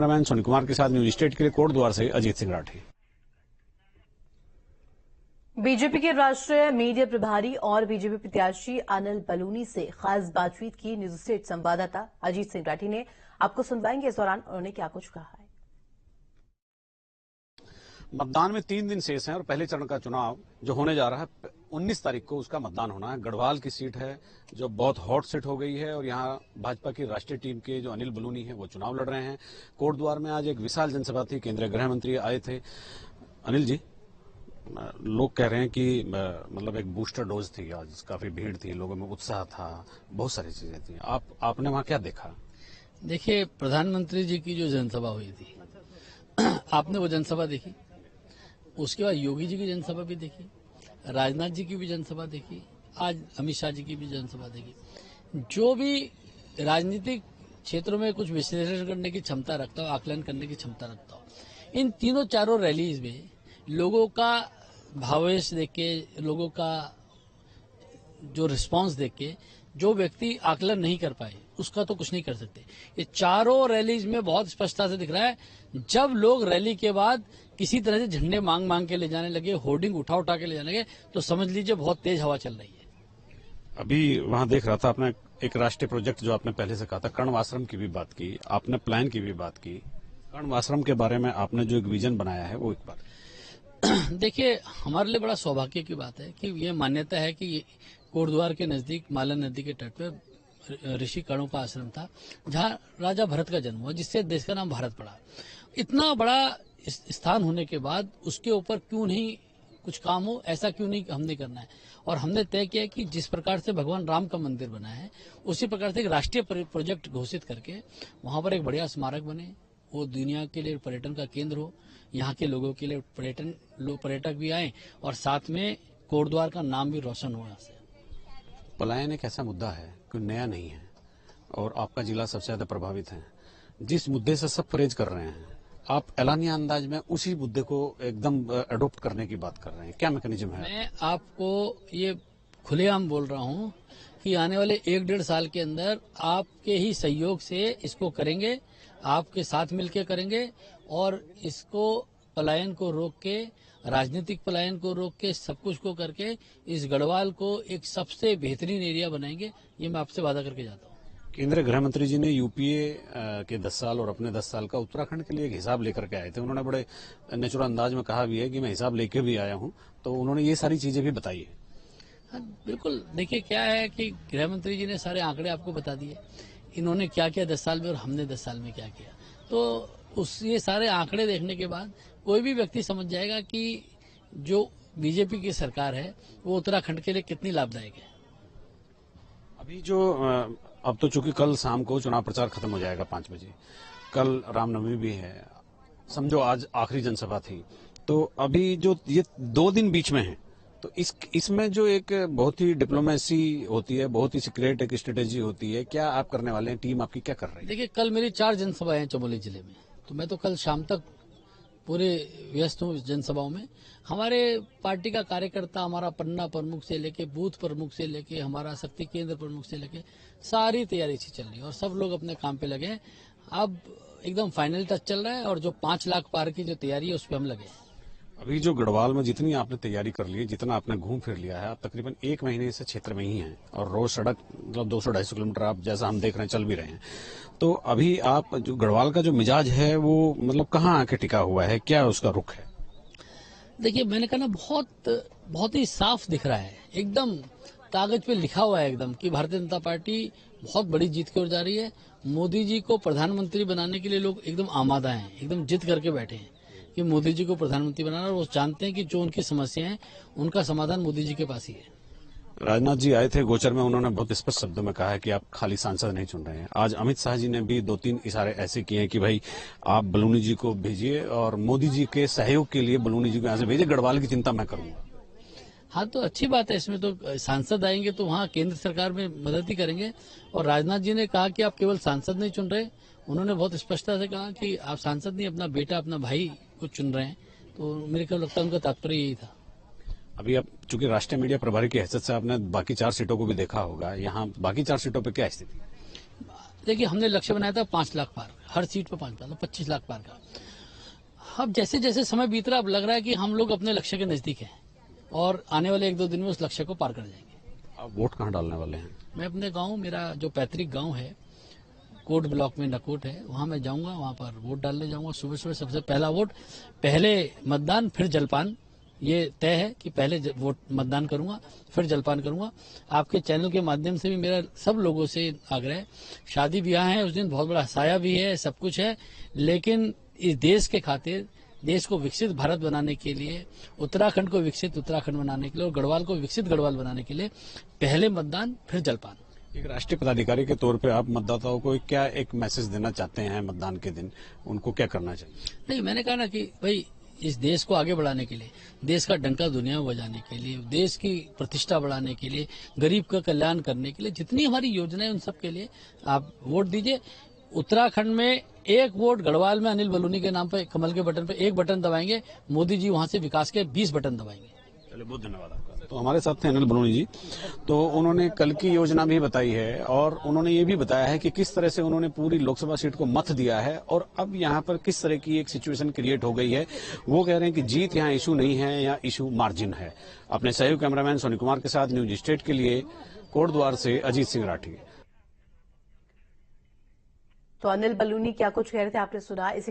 Cameraman Soni Kumar के साथ news state के लिए कोटद्वार से अजीत सिंह राठी। बीजेपी के राष्ट्रीय मीडिया प्रभारी और बीजेपी प्रत्याशी अनिल बलूनी से खास बातचीत की न्यूज स्टेट संवाददाता अजीत सिंह राठी ने। आपको सुनवाएंगे इस दौरान उन्होंने क्या कुछ कहा है। मतदान में 3 दिन शेष हैं और पहले चरण का चुनाव जो होने जा रहा है 19 तारीख को उसका मतदान होना है। गढ़वाल की सीट है जो बहुत हॉट सीट हो गई है और यहाँ भाजपा की राष्ट्रीय टीम के जो अनिल बलूनी है वो चुनाव लड़ रहे हैं। कोटद्वार में आज एक विशाल जनसभा थी, केंद्रीय गृह मंत्री आए थे। अनिल जी, लोग कह रहे हैं कि मतलब एक बूस्टर डोज थी, आज काफी भीड़ थी, लोगों में उत्साह था, बहुत सारी चीजें थी। आपने वहां क्या देखा? देखिए, प्रधानमंत्री जी की जो जनसभा हुई थी आपने वो जनसभा देखी, उसके बाद योगी जी की जनसभा भी देखी, राजनाथ जी की भी जनसभा देखी, आज अमित शाह जी की भी जनसभा देखी। जो भी राजनीतिक क्षेत्रों में कुछ विश्लेषण करने की क्षमता रखता हो, आकलन करने की क्षमता रखता हो, इन तीनों चारों रैलीज में लोगों का भावेश देख के, लोगों का जो रिस्पांस देख के जो व्यक्ति आकलन नहीं कर पाए उसका तो कुछ नहीं कर सकते। ये चारों रैलीज में बहुत स्पष्टता से दिख रहा है। जब लोग रैली के बाद किसी तरह से झंडे मांग मांग के ले जाने लगे, होर्डिंग उठा उठा के ले जाने लगे, तो समझ लीजिए बहुत तेज हवा चल रही है। अभी वहां देख रहा था, आपने एक राष्ट्रीय प्रोजेक्ट जो आपने पहले से कहा था, कर्ण आश्रम की भी बात की, आपने प्लान की भी बात की। कर्ण आश्रम के बारे में आपने जो एक विजन बनाया है वो एक बात देखिए, हमारे लिए बड़ा सौभाग्य की बात है कि ये मान्यता है कि कोटद्वार के नजदीक मालन नदी के तट पर ऋषि कर्णों का आश्रम था, जहाँ राजा भरत का जन्म हुआ, जिससे देश का नाम भारत पड़ा। इतना बड़ा स्थान होने के बाद उसके ऊपर क्यों नहीं कुछ काम हो, ऐसा क्यों नहीं हमने करना है। और हमने तय किया कि जिस प्रकार से भगवान राम का मंदिर बना है उसी प्रकार से एक राष्ट्रीय प्रोजेक्ट घोषित करके वहां पर एक बढ़िया स्मारक बने, वो दुनिया के लिए पर्यटन का केंद्र हो, यहाँ के लोगों के लिए पर्यटक भी आए और साथ में कोटद्वार का नाम भी रोशन हो। यहाँ से पलायन एक ऐसा मुद्दा है कोई नया नहीं है और आपका जिला सबसे ज्यादा प्रभावित है। जिस मुद्दे से सब परहेज कर रहे हैं, आप ऐलानिया अंदाज में उसी मुद्दे को एकदम अडॉप्ट करने की बात कर रहे हैं। क्या मैकेनिज्म है? मैं आपको ये खुलेआम बोल रहा हूँ कि आने वाले 1-1.5 साल के अंदर आपके ही सहयोग से इसको करेंगे, आपके साथ मिलकर करेंगे और इसको पलायन को रोक के, राजनीतिक पलायन को रोक के, सब कुछ को करके इस गढ़वाल को एक सबसे बेहतरीन एरिया बनाएंगे। ये मैं आपसे वादा करके जाता हूँ। केंद्रीय गृह मंत्री जी ने यूपीए के 10 साल और अपने 10 साल का उत्तराखंड के लिए एक हिसाब लेकर के आए थे। उन्होंने बड़े नेचुरल अंदाज में कहा भी है कि मैं हिसाब लेके भी आया हूँ, तो उन्होंने ये सारी चीजें भी बताई है। हाँ, बिल्कुल। देखिए, क्या है कि गृह मंत्री जी ने सारे आंकड़े आपको बता दिए, इन्होंने क्या किया 10 साल में और हमने 10 साल में क्या किया। तो ये सारे आंकड़े देखने के बाद कोई भी व्यक्ति समझ जाएगा कि जो बीजेपी की सरकार है वो उत्तराखंड के लिए कितनी लाभदायक है। अभी जो अब तो चूंकि कल शाम को चुनाव प्रचार खत्म हो जाएगा 5 बजे, कल रामनवमी भी है, समझो आज आखिरी जनसभा थी, तो अभी जो ये 2 दिन बीच में है, तो इसमें जो एक बहुत ही डिप्लोमेसी होती है, बहुत ही सीक्रेट एक स्ट्रेटेजी होती है, क्या आप करने वाले हैं? टीम आपकी क्या कर रही है? देखिए, कल मेरी 4 जनसभाएं हैं चमोली जिले में, तो मैं तो कल शाम तक पूरे व्यस्त हूँ जनसभाओं में। हमारे पार्टी का कार्यकर्ता, हमारा पन्ना प्रमुख से लेके बूथ प्रमुख से लेके हमारा शक्ति केंद्र प्रमुख से लेके सारी तैयारी अच्छी चल रही है और सब लोग अपने काम पे लगे हैं। अब एकदम फाइनल टच चल रहा है और जो 5 लाख पार की जो तैयारी है उस पर हम लगे हैं। अभी जो गढ़वाल में जितनी आपने तैयारी कर ली है, जितना आपने घूम फिर लिया है, आप तकरीबन 1 महीने से क्षेत्र में ही हैं और रोज सड़क मतलब 200-250 किलोमीटर आप जैसा हम देख रहे हैं चल भी रहे हैं। तो अभी आप जो गढ़वाल का जो मिजाज है वो मतलब कहाँ आके टिका हुआ है, क्या उसका रुख है? देखिए, मैंने कहा ना, बहुत ही साफ दिख रहा है, एकदम कागज पे लिखा हुआ है एकदम कि भारतीय जनता पार्टी बहुत बड़ी जीत की ओर जा रही है। मोदी जी को प्रधानमंत्री बनाने के लिए लोग एकदम आमादा हैं, एकदम जिद करके बैठे हैं कि मोदी जी को प्रधानमंत्री बनाना, और वो जानते हैं कि जो उनकी समस्या है उनका समाधान मोदी जी के पास ही है। राजनाथ जी आए थे गोचर में, उन्होंने बहुत स्पष्ट शब्दों में कहा है कि आप खाली सांसद नहीं चुन रहे हैं। आज अमित शाह जी ने भी 2-3 इशारे ऐसे किए हैं कि भाई आप बलूनी जी को भेजिए और मोदी जी के सहयोग के लिए बलूनी जी को यहाँ से भेजिए, गढ़वाल की चिंता मैं करूंगा। हाँ, तो अच्छी बात है। इसमें तो सांसद आएंगे तो वहाँ केंद्र सरकार में मदद ही करेंगे। और राजनाथ जी ने कहा कि आप केवल सांसद नहीं चुन रहे, उन्होंने बहुत स्पष्टता से कहा कि आप सांसद नहीं, अपना बेटा, अपना भाई को चुन रहे हैं। तो मेरे को लगता है उनका तात्पर्य यही था। अभी आप चूंकि राष्ट्रीय मीडिया प्रभारी की हैसियत से आपने बाकी 4 सीटों को भी देखा होगा, यहाँ बाकी 4 सीटों पर क्या स्थिति? देखिए हमने लक्ष्य बनाया था 5 लाख पार, हर सीट पर 5 लाख, 25 लाख पार का। अब जैसे जैसे समय बीत रहा, अब लग रहा है कि हम लोग अपने लक्ष्य के नजदीक हैं और आने वाले 1-2 दिन में उस लक्ष्य को पार कर जाएंगे। आप वोट कहाँ डालने वाले हैं? मैं अपने गांव, मेरा जो पैतृक गांव है, कोट ब्लॉक में नकोट है, वहां मैं जाऊंगा, वहां पर वोट डालने जाऊंगा। सुबह सुबह सबसे पहला वोट, पहले मतदान फिर जलपान, ये तय है कि पहले वोट मतदान करूंगा फिर जलपान करूंगा। आपके चैनल के माध्यम से भी मेरा सब लोगों से आग्रह है, शादी ब्याह है उस दिन, बहुत बड़ा साया भी है, सब कुछ है, लेकिन इस देश के खातिर, देश को विकसित भारत बनाने के लिए, उत्तराखंड को विकसित उत्तराखंड बनाने के लिए और गढ़वाल को विकसित गढ़वाल बनाने के लिए पहले मतदान फिर जलपान। एक राष्ट्रीय पदाधिकारी के तौर पे आप मतदाताओं को क्या एक मैसेज देना चाहते हैं मतदान के दिन? उनको क्या करना चाहिए? नहीं, मैंने कहा ना कि भाई इस देश को आगे बढ़ाने के लिए, देश का डंका दुनिया में बजाने के लिए, देश की प्रतिष्ठा बढ़ाने के लिए, गरीब का कल्याण करने के लिए जितनी हमारी योजनाएं, उन सब के लिए आप वोट दीजिए। उत्तराखंड में एक वोट, गढ़वाल में अनिल बलूनी के नाम पे कमल के बटन पे एक बटन दबाएंगे, मोदी जी वहां से विकास के 20 बटन दबाएंगे। चलिए, बहुत धन्यवाद आपका। तो हमारे साथ थे अनिल बलूनी जी। तो उन्होंने कल की योजना भी बताई है और उन्होंने ये भी बताया है कि किस तरह से उन्होंने पूरी लोकसभा सीट को मत दिया है और अब यहाँ पर किस तरह की एक सिचुएशन क्रिएट हो गई है। वो कह रहे हैं कि जीत यहाँ इशू नहीं है, यहाँ इशू मार्जिन है। अपने सहयोगी कैमरामैन सोनी कुमार के साथ न्यूज स्टेट के लिए कोटद्वार से अजीत सिंह राठी। तो अनिल बलूनी क्या कुछ कह रहे थे आपने सुना। इसी